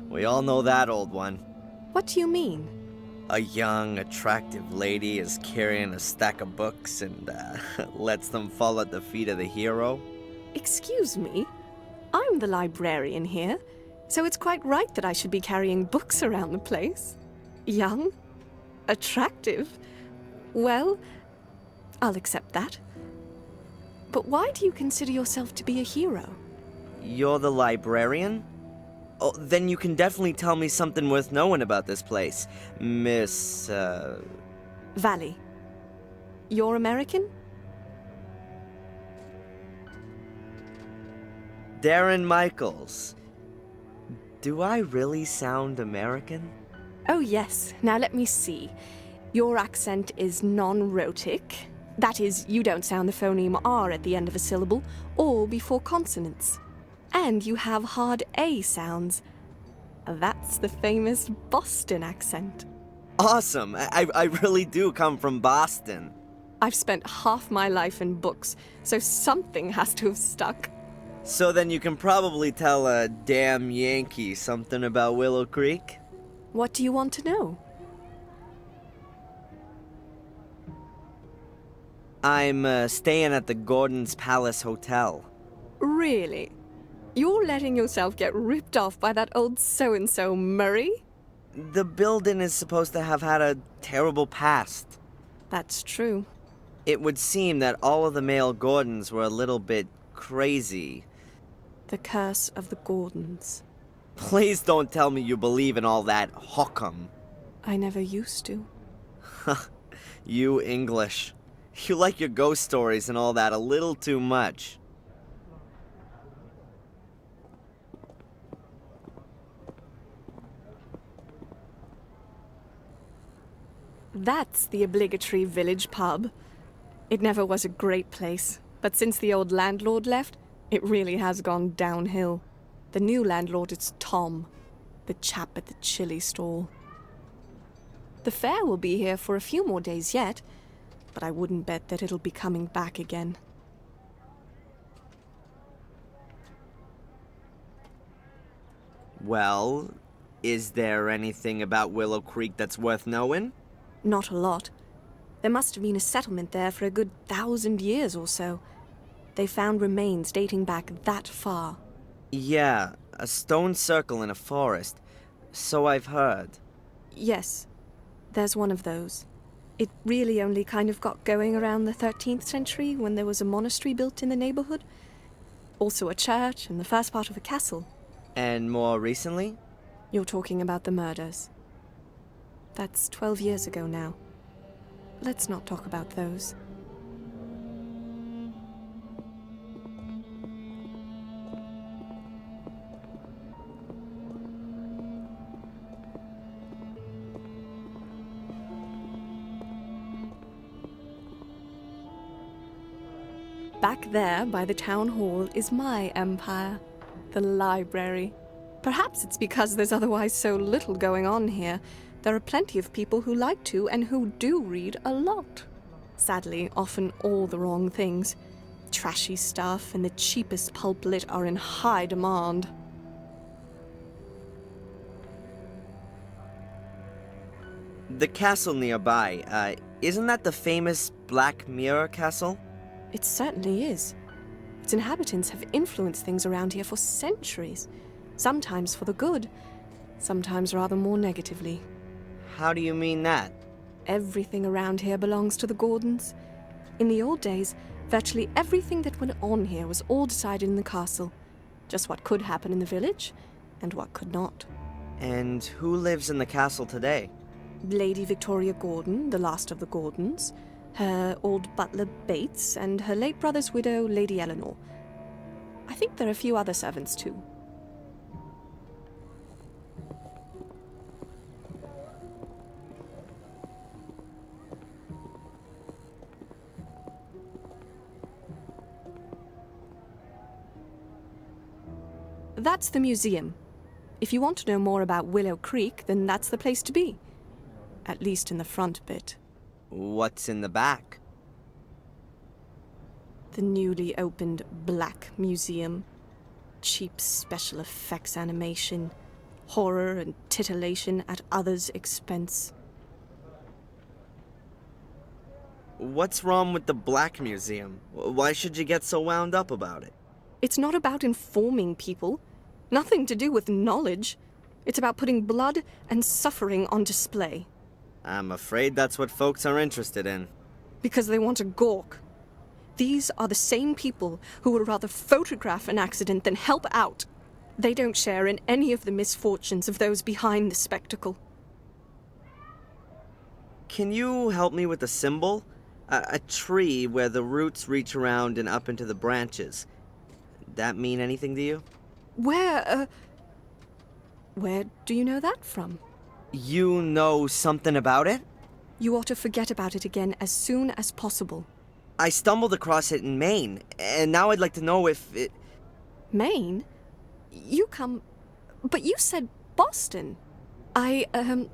We all know that old one. What do you mean? A young, attractive lady is carrying a stack of books and lets them fall at the feet of the hero. Excuse me? I'm the librarian here, so it's quite right that I should be carrying books around the place. Young? Attractive? Well, I'll accept that. But why do you consider yourself to be a hero? You're the librarian? Oh, then you can definitely tell me something worth knowing about this place, Miss, Valley. You're American? Darren Michaels. Do I really sound American? Oh, yes. Now let me see. Your accent is non-rhotic. That is, you don't sound the phoneme R at the end of a syllable or before consonants. And you have hard A sounds. That's the famous Boston accent. Awesome! I really do come from Boston. I've spent half my life in books, so something has to have stuck. So then you can probably tell a damn Yankee something about Willow Creek? What do you want to know? I'm staying at the Gordon's Palace Hotel. Really? You're letting yourself get ripped off by that old so-and-so Murray? The building is supposed to have had a terrible past. That's true. It would seem that all of the male Gordons were a little bit crazy. The curse of the Gordons. Please don't tell me you believe in all that hokum. I never used to. You English. You like your ghost stories and all that a little too much. That's the obligatory village pub. It never was a great place, but since the old landlord left, it really has gone downhill. The new landlord is Tom, the chap at the chili stall. The fair will be here for a few more days yet, but I wouldn't bet that it'll be coming back again. Well, is there anything about Willow Creek that's worth knowing? Not a lot. There must have been a settlement there for a good 1,000 years or so. They found remains dating back that far. Yeah, a stone circle in a forest. So I've heard. Yes, there's one of those. It really only kind of got going around the 13th century when there was a monastery built in the neighborhood. Also a church and the first part of a castle. And more recently? You're talking about the murders. That's 12 years ago now. Let's not talk about those. Back there by the town hall is my empire, the library. Perhaps it's because there's otherwise so little going on here. There are plenty of people who like to and who do read a lot. Sadly, often all the wrong things. Trashy stuff and the cheapest pulp lit are in high demand. The castle nearby, isn't that the famous Black Mirror Castle? It certainly is. Its inhabitants have influenced things around here for centuries. Sometimes for the good, sometimes rather more negatively. How do you mean that? Everything around here belongs to the Gordons. In the old days, virtually everything that went on here was all decided in the castle. Just what could happen in the village, and what could not. And who lives in the castle today? Lady Victoria Gordon, the last of the Gordons, her old butler Bates, and her late brother's widow, Lady Eleanor. I think there are a few other servants too. That's the museum. If you want to know more about Willow Creek, then that's the place to be. At least in the front bit. What's in the back? The newly opened Black Museum. Cheap special effects animation, horror and titillation at others' expense. What's wrong with the Black Museum? Why should you get so wound up about it? It's not about informing people. Nothing to do with knowledge. It's about putting blood and suffering on display. I'm afraid that's what folks are interested in. Because they want to gawk. These are the same people who would rather photograph an accident than help out. They don't share in any of the misfortunes of those behind the spectacle. Can you help me with the symbol? A tree where the roots reach around and up into the branches. That mean anything to you? Where do you know that from? You know something about it? You ought to forget about it again as soon as possible. I stumbled across it in Maine, and now I'd like to know if it... Maine? But you said Boston. I've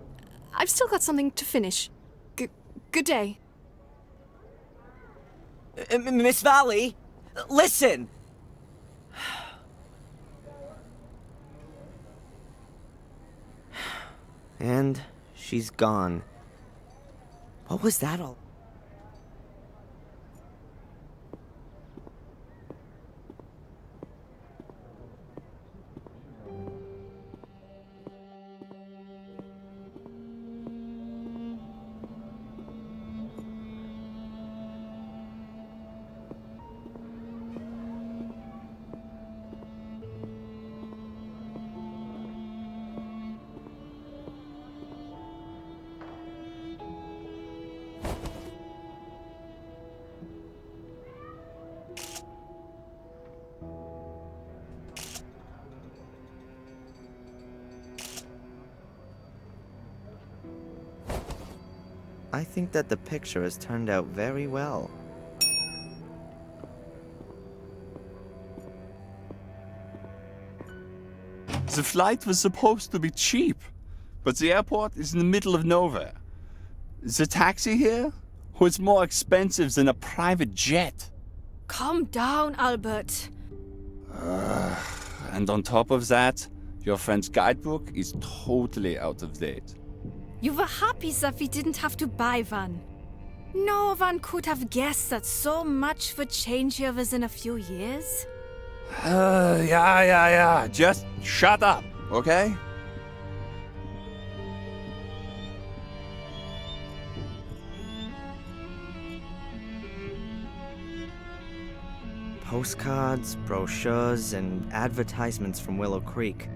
still got something to finish. Good day. Miss Valley, listen! And she's gone. What was that all? I think that the picture has turned out very well. The flight was supposed to be cheap, but the airport is in the middle of nowhere. The taxi here was more expensive than a private jet. Calm down, Albert. And on top of that, your friend's guidebook is totally out of date. You were happy that we didn't have to buy one. No one could have guessed that so much would change here within a few years. Yeah. Just shut up, okay? Postcards, brochures, and advertisements from Willow Creek.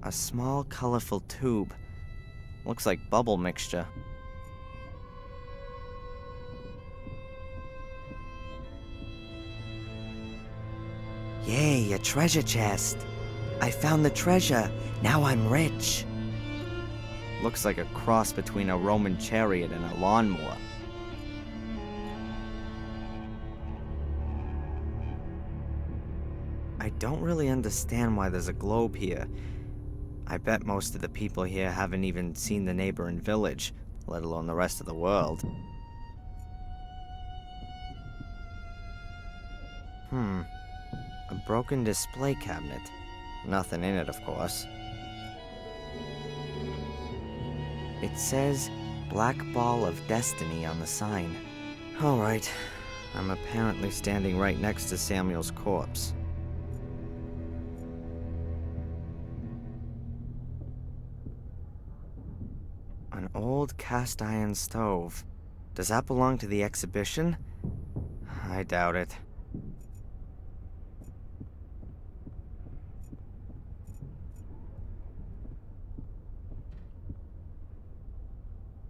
A small, colorful tube. Looks like bubble mixture. Yay, a treasure chest. I found the treasure. Now I'm rich. Looks like a cross between a Roman chariot and a lawnmower. I don't really understand why there's a globe here. I bet most of the people here haven't even seen the neighboring village, let alone the rest of the world. A broken display cabinet. Nothing in it, of course. It says Black Ball of Destiny on the sign. Alright, I'm apparently standing right next to Samuel's corpse. An old cast iron stove. Does that belong to the exhibition? I doubt it.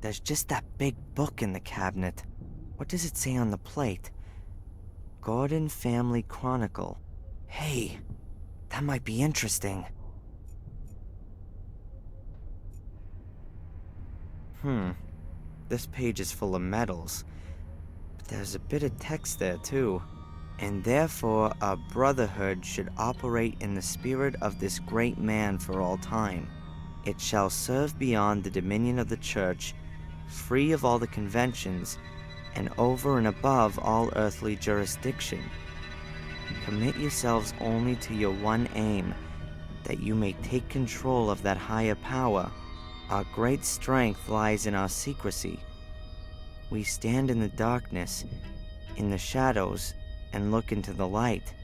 There's just that big book in the cabinet. What does it say on the plate? Gordon Family Chronicle. Hey, that might be interesting. This page is full of medals. But there's a bit of text there too. And therefore our brotherhood should operate in the spirit of this great man for all time. It shall serve beyond the dominion of the church, free of all the conventions, and over and above all earthly jurisdiction. Commit yourselves only to your one aim, that you may take control of that higher power. Our great strength lies in our secrecy. We stand in the darkness, in the shadows, and look into the light,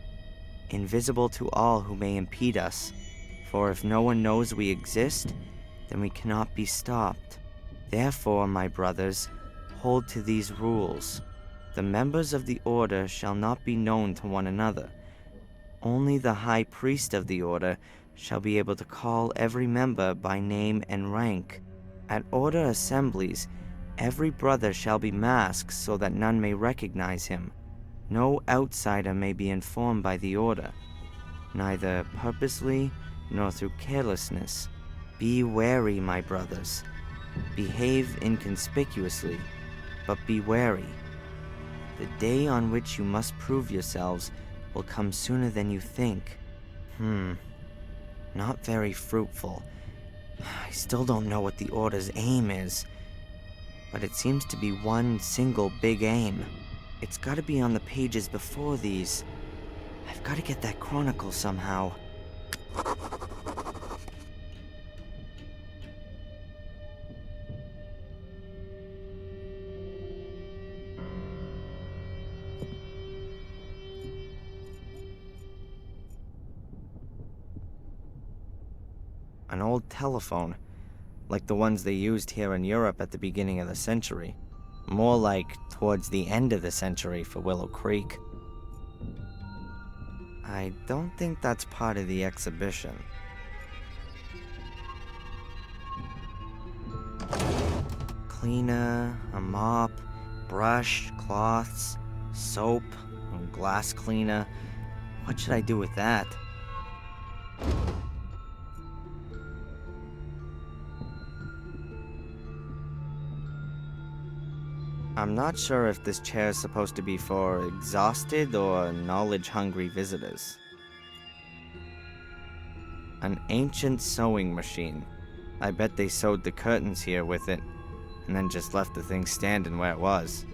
invisible to all who may impede us. For if no one knows we exist, then we cannot be stopped. Therefore, my brothers, hold to these rules. The members of the Order shall not be known to one another. Only the High Priest of the Order shall be able to call every member by name and rank. At Order assemblies, every brother shall be masked so that none may recognize him. No outsider may be informed by the Order, neither purposely nor through carelessness. Be wary, my brothers. Behave inconspicuously, but be wary. The day on which you must prove yourselves will come sooner than you think. Not very fruitful. I still don't know what the Order's aim is, but it seems to be one single big aim. It's gotta be on the pages before these. I've gotta get that chronicle somehow. An old telephone, like the ones they used here in Europe at the beginning of the century. More like towards the end of the century for Willow Creek. I don't think that's part of the exhibition. Cleaner, a mop, brush, cloths, soap, and glass cleaner. What should I do with that? I'm not sure if this chair is supposed to be for exhausted or knowledge-hungry visitors. An ancient sewing machine. I bet they sewed the curtains here with it, and then just left the thing standing where it was.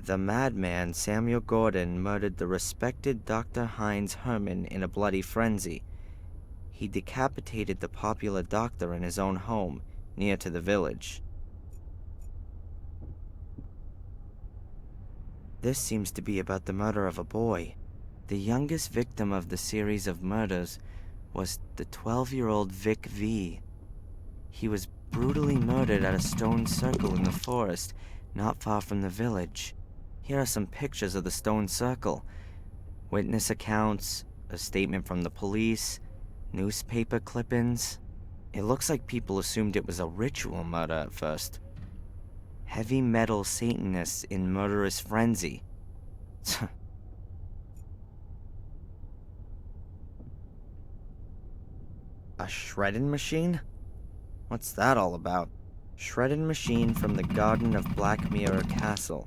The madman Samuel Gordon murdered the respected Dr. Heinz Hermann in a bloody frenzy. He decapitated the popular doctor in his own home, near to the village. This seems to be about the murder of a boy. The youngest victim of the series of murders was the 12-year-old Vic V. He was brutally murdered at a stone circle in the forest, not far from the village. Here are some pictures of the stone circle, witness accounts, a statement from the police, newspaper clippings. It looks like people assumed it was a ritual murder at first. Heavy metal Satanists in murderous frenzy. A shredding machine? What's that all about? Shredding machine from the garden of Black Mirror Castle.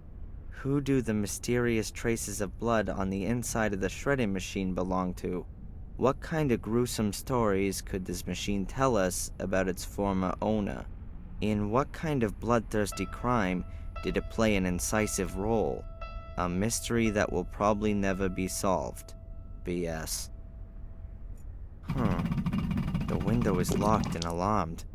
Who do the mysterious traces of blood on the inside of the shredding machine belong to? What kind of gruesome stories could this machine tell us about its former owner? In what kind of bloodthirsty crime did it play an incisive role? A mystery that will probably never be solved. BS. The window is locked and alarmed.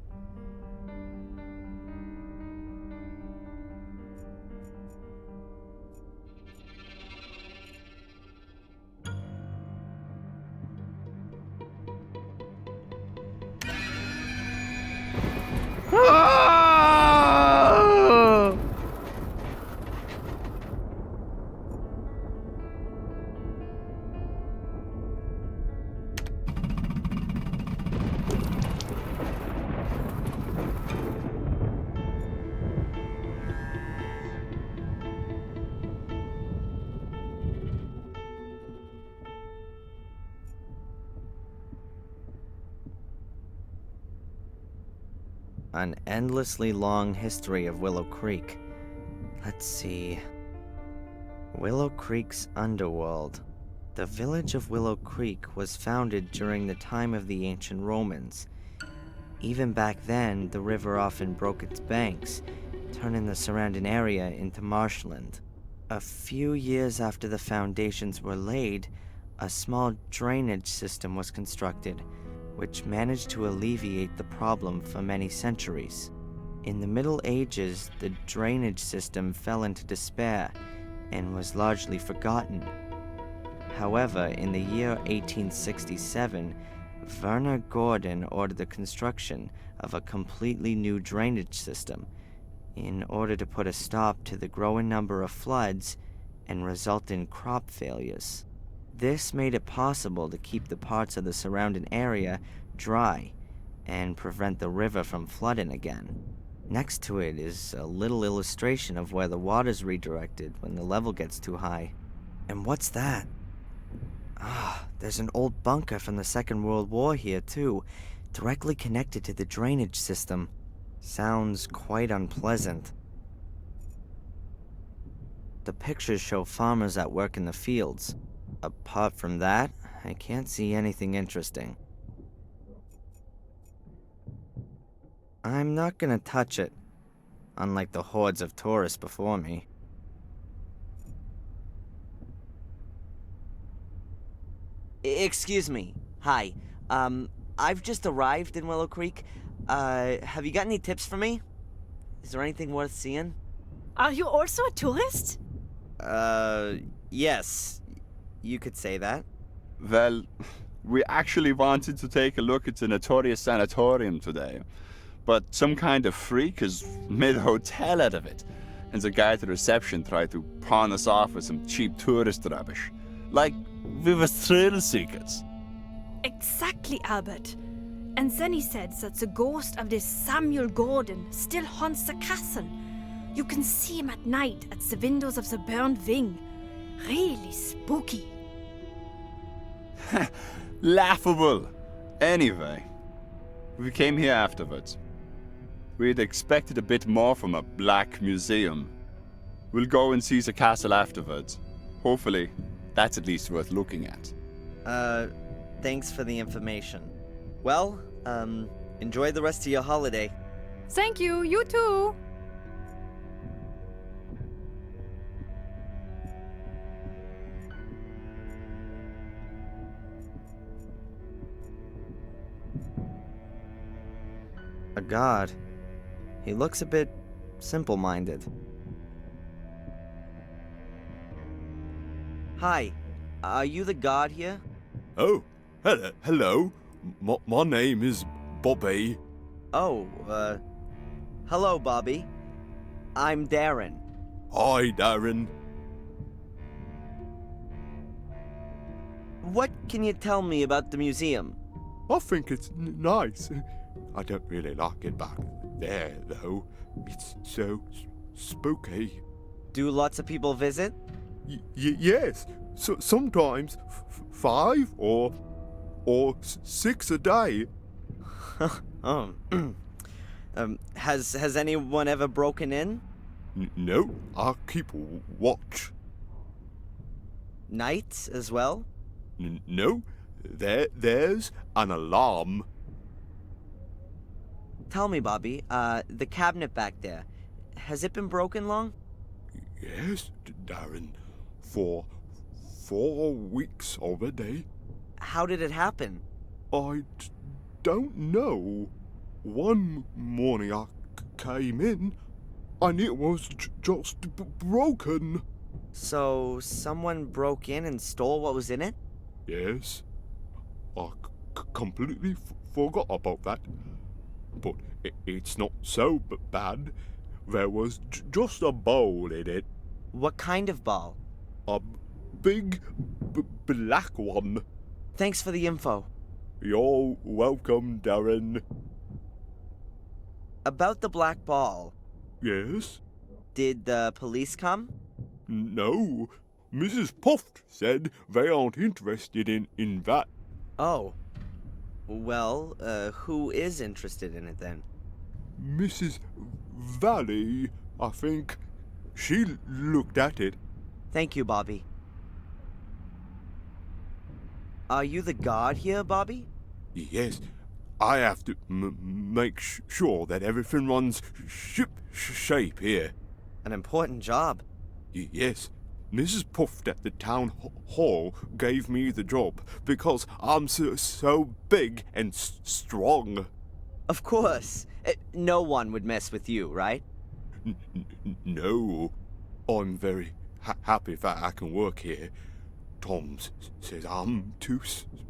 An endlessly long history of Willow Creek. Let's see. Willow Creek's underworld. The village of Willow Creek was founded during the time of the ancient Romans. Even back then, the river often broke its banks, turning the surrounding area into marshland. A few years after the foundations were laid, a small drainage system was constructed, which managed to alleviate the problem for many centuries. In the Middle Ages, the drainage system fell into despair and was largely forgotten. However, in the year 1867, Werner Gordon ordered the construction of a completely new drainage system in order to put a stop to the growing number of floods and resultant crop failures. This made it possible to keep the parts of the surrounding area dry and prevent the river from flooding again. Next to it is a little illustration of where the water's redirected when the level gets too high. And what's that? There's an old bunker from the Second World War here too, directly connected to the drainage system. Sounds quite unpleasant. The pictures show farmers at work in the fields. Apart from that, I can't see anything interesting. I'm not gonna touch it, unlike the hordes of tourists before me. Excuse me. Hi. I've just arrived in Willow Creek. Have you got any tips for me? Is there anything worth seeing? Are you also a tourist? Yes. You could say that. Well, we actually wanted to take a look at the notorious sanatorium today, but some kind of freak has made a hotel out of it, and the guy at the reception tried to pawn us off with some cheap tourist rubbish. Like we were thrill seekers. Exactly, Albert. And then he said that the ghost of this Samuel Gordon still haunts the castle. You can see him at night at the windows of the burned wing. Really spooky. Laughable. Anyway, we came here afterwards. We'd expected a bit more from a black museum. We'll go and see the castle afterwards. Hopefully, that's at least worth looking at. Thanks for the information. Well, enjoy the rest of your holiday. Thank you, you too. A god. He looks a bit simple-minded. Hi, are you the god here? Oh, hello. My name is Bobby. Oh, hello, Bobby. I'm Darren. Hi, Darren. What can you tell me about the museum? I think it's nice. I don't really like it back there, though. It's so spooky. Do lots of people visit? Yes. So sometimes 5 or 6 a day. Oh. Has anyone ever broken in? No, I keep watch. Nights as well? No, there's an alarm. Tell me, Bobby, the cabinet back there, has it been broken long? Yes, Darren, for 4 weeks already. How did it happen? I don't know. One morning I came in and it was just broken. So, someone broke in and stole what was in it? Yes, I completely forgot about that. But it's not so bad. There was just a bowl in it. What kind of ball? A big black one. Thanks for the info. You're welcome, Darren. About the black ball, Yes? did the police come? No. Mrs. Puft said they aren't interested in that. Oh. Well, who is interested in it then? Mrs. Valley, I think. She looked at it. Thank you, Bobby. Are you the god here, Bobby? Yes, I have to make sure that everything runs shape here. An important job. Yes, Mrs. Puft at the town hall gave me the job because I'm so big and strong. Of course. No one would mess with you, right? No, I'm very happy that I can work here. Tom says I'm too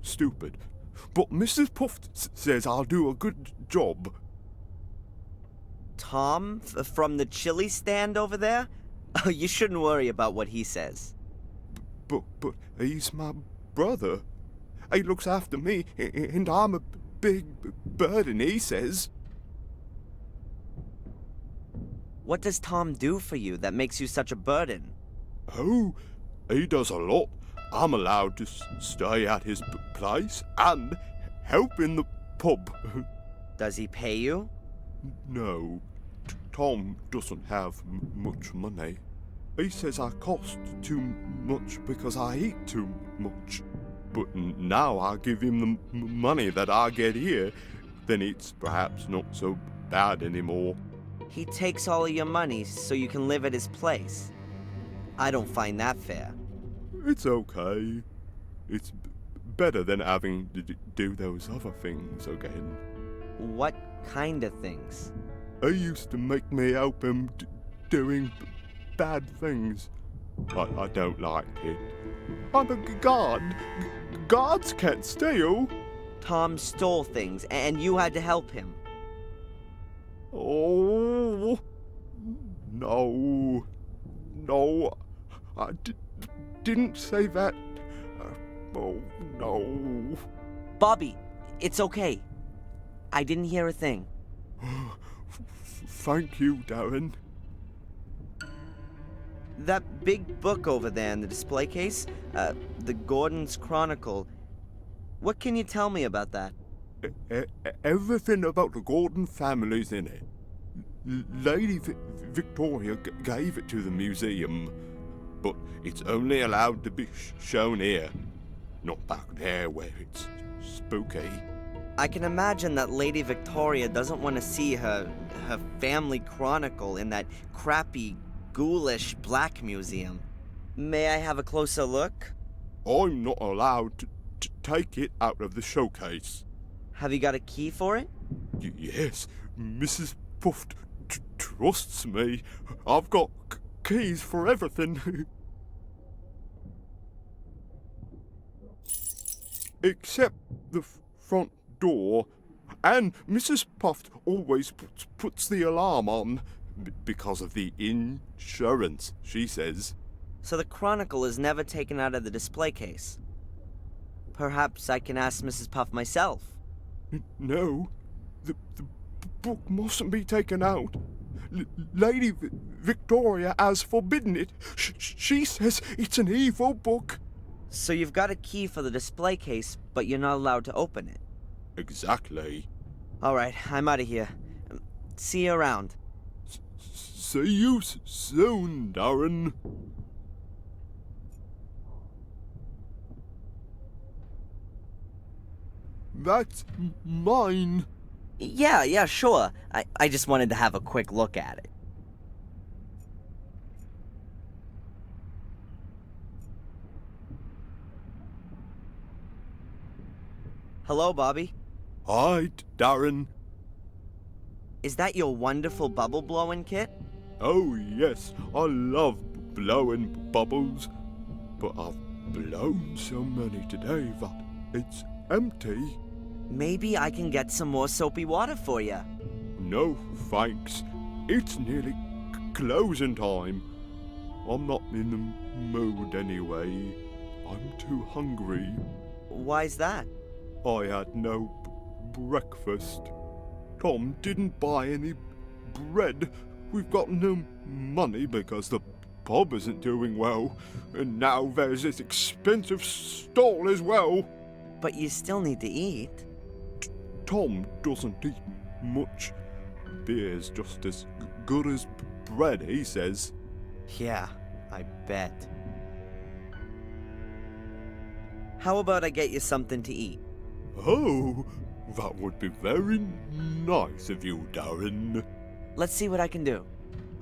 stupid, but Mrs. Puft says I'll do a good job. Tom, from the chili stand over there? Oh, you shouldn't worry about what he says. But he's my brother. He looks after me, and I'm a big burden, he says. What does Tom do for you that makes you such a burden? Oh, he does a lot. I'm allowed to stay at his place and help in the pub. Does he pay you? No, Tom doesn't have much money. He says I cost too much because I eat too much. But now I give him the money that I get here, then it's perhaps not so bad anymore. He takes all of your money so you can live at his place. I don't find that fair. It's okay. It's better than having to do those other things again. What kind of things? He used to make me help him doing bad things. I don't like it. I'm a god. Gods can't steal. Tom stole things and you had to help him. Oh, no. No, I didn't say that. Oh, no. Bobby, it's okay. I didn't hear a thing. Thank you, Darren. That big book over there in the display case, the Gordon's Chronicle. What can you tell me about that? Everything about the Gordon family's in it. Lady Victoria gave it to the museum, but it's only allowed to be shown here, not back there where it's spooky. I can imagine that Lady Victoria doesn't want to see her family chronicle in that crappy, ghoulish black museum. May I have a closer look? I'm not allowed to take it out of the showcase. Have you got a key for it? Yes, Mrs. Puft trusts me. I've got keys for everything. Except the front door. And Mrs. Puft always puts the alarm on because of the insurance, she says. So the chronicle is never taken out of the display case. Perhaps I can ask Mrs. Puff myself. No, the book mustn't be taken out. Lady Victoria has forbidden it. She says it's an evil book. So you've got a key for the display case, but you're not allowed to open it. Exactly. Alright, I'm out of here. See you around. See you soon, Darren. That's mine. Yeah, sure. I just wanted to have a quick look at it. Hello, Bobby. Hi, Darren. Is that your wonderful bubble blowing kit? Oh, yes, I love blowing bubbles. But I've blown so many today that it's empty. Maybe I can get some more soapy water for you. No, thanks. It's nearly closing time. I'm not in the mood anyway. I'm too hungry. Why's that? I had no breakfast. Tom didn't buy any bread. We've got no money because the pub isn't doing well. And now there's this expensive stall as well. But you still need to eat. Tom doesn't eat much. Beer's just as good as bread, he says. Yeah, I bet. How about I get you something to eat? Oh, That would be very nice of you, Darren. Let's see what I can do.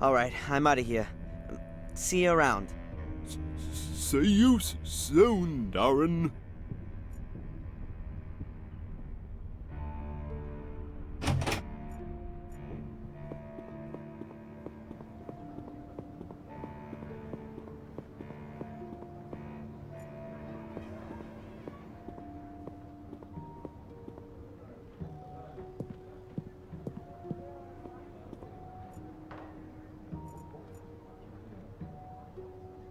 Alright, I'm out of here. See you around. See you soon, Darren.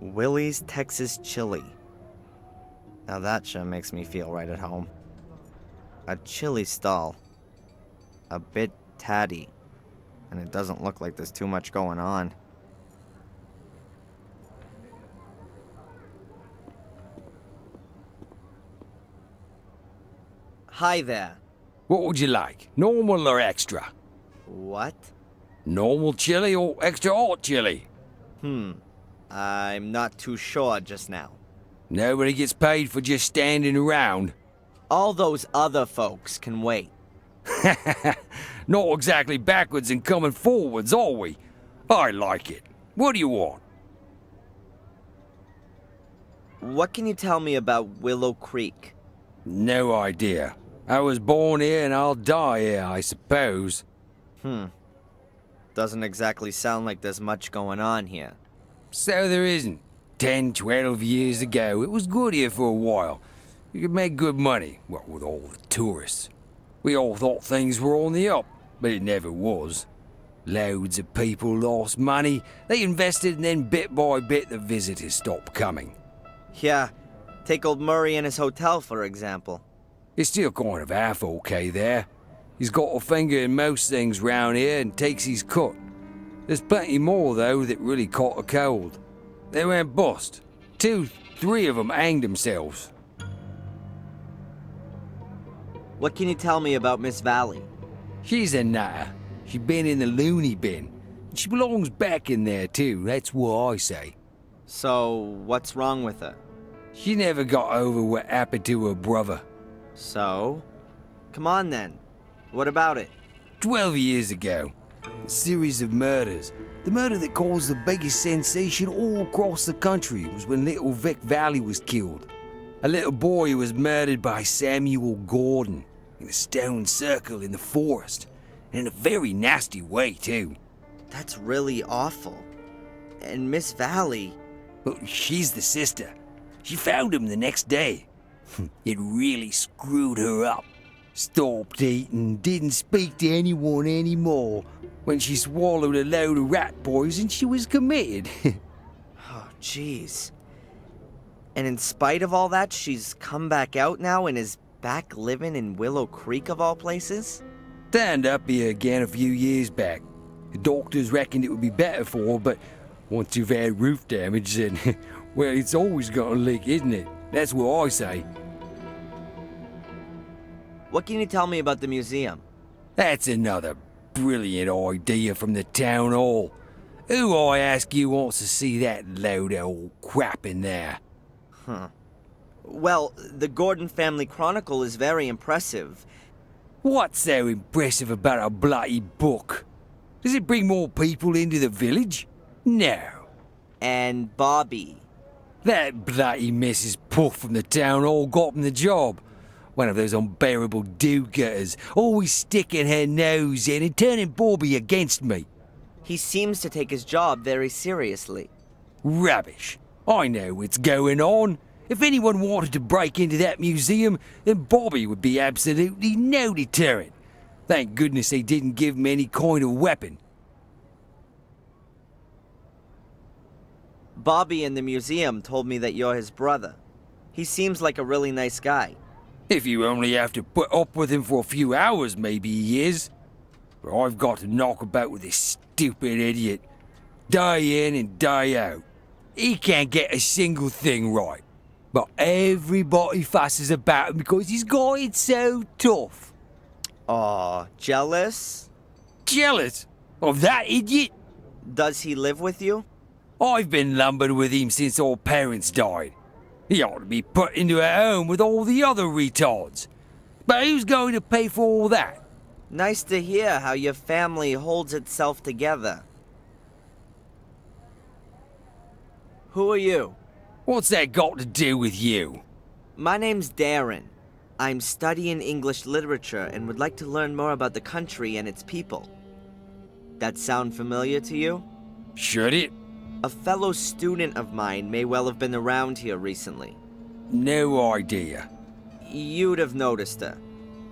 Willie's Texas Chili. Now that sure makes me feel right at home. A chili stall. A bit tatty. And it doesn't look like there's too much going on. Hi there. What would you like? Normal or extra? What? Normal chili or extra hot chili? I'm not too sure just now. Nobody gets paid for just standing around. All those other folks can wait. Not exactly backwards and coming forwards, are we? I like it. What do you want? What can you tell me about Willow Creek? No idea. I was born here and I'll die here, I suppose. Doesn't exactly sound like there's much going on here. So there isn't. 10, 12 years ago, it was good here for a while. You could make good money, what with all the tourists. We all thought things were on the up, but it never was. Loads of people lost money, they invested, and then bit by bit the visitors stopped coming. Yeah, take old Murray and his hotel, for example. It's still kind of half okay there. He's got a finger in most things round here and takes his cut. There's plenty more, though, that really caught a cold. They went bust. 2, 3 of them hanged themselves. What can you tell me about Miss Valley? She's a nutter. She's been in the loony bin. She belongs back in there, too, that's what I say. So, what's wrong with her? She never got over what happened to her brother. So? Come on then. What about it? 12 years ago. A series of murders. The murder that caused the biggest sensation all across the country was when little Vic Valley was killed. A little boy who was murdered by Samuel Gordon in a stone circle in the forest. And in a very nasty way, too. That's really awful. And Miss Valley... Well, she's the sister. She found him the next day. It really screwed her up. Stopped eating, didn't speak to anyone anymore. When she swallowed a load of rat poison, she was committed. Oh, jeez. And in spite of all that, she's come back out now and is back living in Willow Creek of all places? Turned up here again a few years back. The doctors reckoned it would be better for her, but once you've had roof damage, then, well, it's always gonna leak, isn't it? That's what I say. What can you tell me about the museum? That's another brilliant idea from the town hall. Who, I ask you, wants to see that load of old crap in there? Well, the Gordon Family Chronicle is very impressive. What's so impressive about a bloody book? Does it bring more people into the village? No. And Bobby. That bloody Mrs. Puff from the town hall got him the job. One of those unbearable do-getters, always sticking her nose in and turning Bobby against me. He seems to take his job very seriously. Rubbish. I know what's going on. If anyone wanted to break into that museum, then Bobby would be absolutely no deterrent. Thank goodness they didn't give him any kind of weapon. Bobby in the museum told me that you're his brother. He seems like a really nice guy. If you only have to put up with him for a few hours, maybe he is. But I've got to knock about with this stupid idiot. Day in and day out. He can't get a single thing right. But everybody fusses about him because he's got it so tough. Aw, jealous? Jealous of that idiot? Does he live with you? I've been lumbered with him since our parents died. He ought to be put into a home with all the other retards. But who's going to pay for all that? Nice to hear how your family holds itself together. Who are you? What's that got to do with you? My name's Darren. I'm studying English literature and would like to learn more about the country and its people. That sound familiar to you? Should it? A fellow student of mine may well have been around here recently. No idea. You'd have noticed her.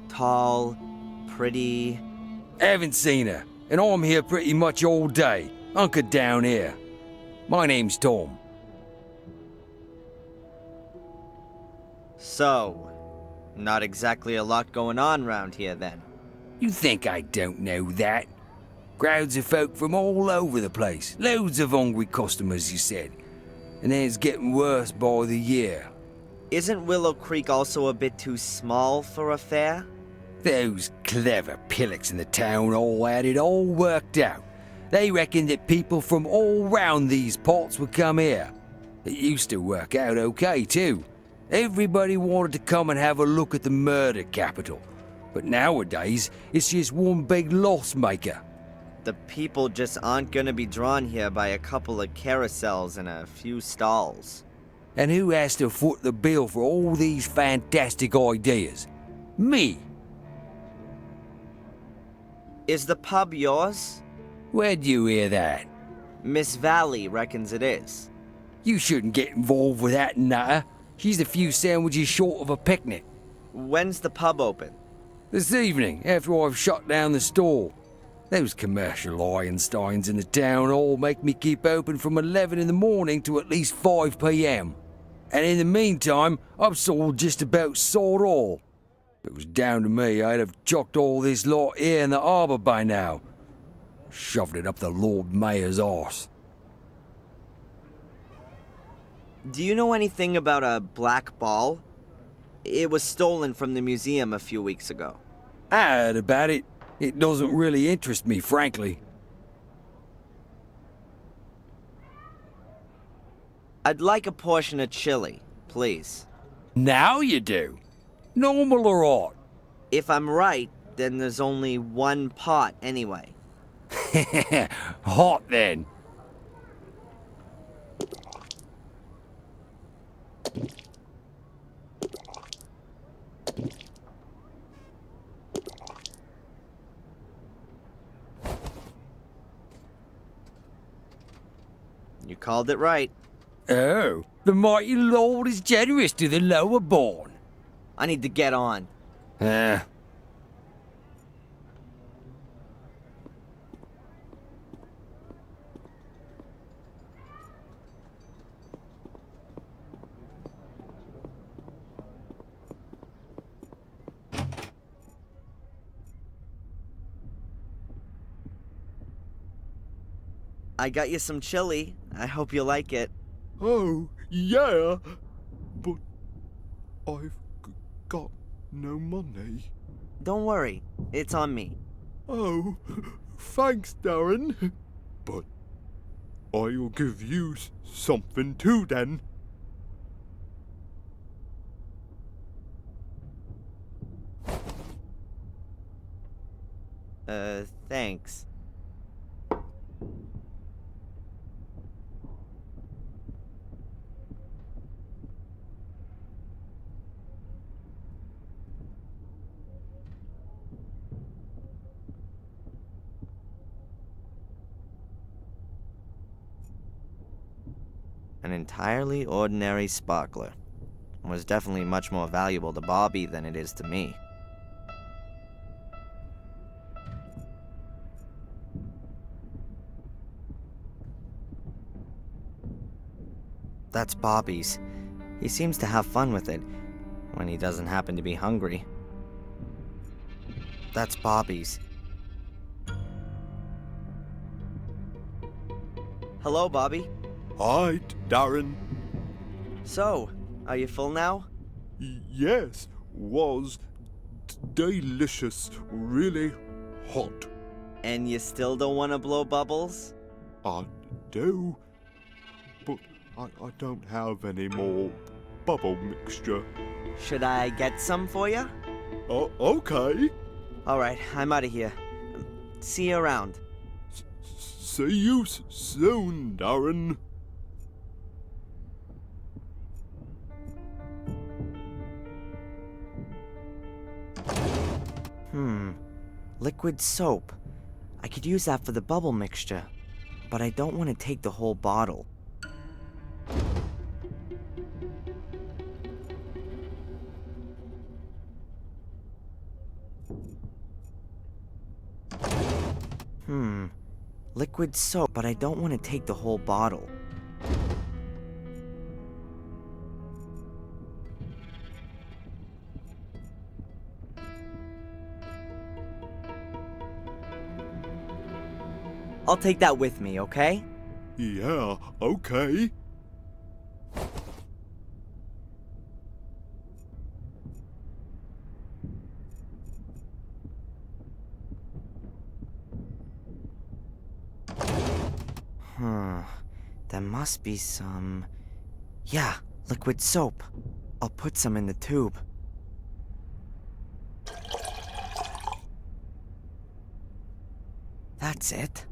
Tall, pretty. Haven't seen her, and I'm here pretty much all day, hunkered down here. My name's Tom. So, not exactly a lot going on round here then. You think I don't know that? Crowds of folk from all over the place. Loads of hungry customers, you said. And then it's getting worse by the year. Isn't Willow Creek also a bit too small for a fair? Those clever pillocks in the town all had it all worked out. They reckoned that people from all round these parts would come here. It used to work out okay, too. Everybody wanted to come and have a look at the murder capital. But nowadays, it's just one big loss maker. The people just aren't gonna be drawn here by a couple of carousels and a few stalls. And who has to foot the bill for all these fantastic ideas? Me. Is the pub yours? Where'd you hear that? Miss Valley reckons it is. You shouldn't get involved with that nutter. She's a few sandwiches short of a picnic. When's the pub open? This evening, after I've shut down the store. Those commercial Einsteins in the town all make me keep open from 11 in the morning to at least 5 p.m. And in the meantime, I've sold just about sod all. If it was down to me, I'd have chucked all this lot here in the harbour by now. Shoved it up the Lord Mayor's arse. Do you know anything about a black ball? It was stolen from the museum a few weeks ago. I heard about it. It doesn't really interest me, frankly. I'd like a portion of chili, please. Now you do. Normal or odd? If I'm right, then there's only one pot anyway. Hot then. You called it right. Oh, the mighty Lord is generous to the lower born. I need to get on. I got you some chili. I hope you like it. Oh, yeah. But I've got no money. Don't worry, it's on me. Oh, thanks, Darren. But I'll give you something too then. Thanks. An entirely ordinary sparkler. Was definitely much more valuable to Bobby than it is to me. That's Bobby's. He seems to have fun with it, when he doesn't happen to be hungry. That's Bobby's. Hello, Bobby. Hi, Darren. So, are you full now? Yes, was delicious, really hot. And you still don't want to blow bubbles? I do, but I don't have any more bubble mixture. Should I get some for you? Okay. Alright, I'm out of here. See you around. See you soon, Darren. Liquid soap. I could use that for the bubble mixture, but I don't want to take the whole bottle. Liquid soap, but I don't want to take the whole bottle. I'll take that with me, okay? Yeah, okay. There must be some... Yeah, liquid soap. I'll put some in the tube. That's it.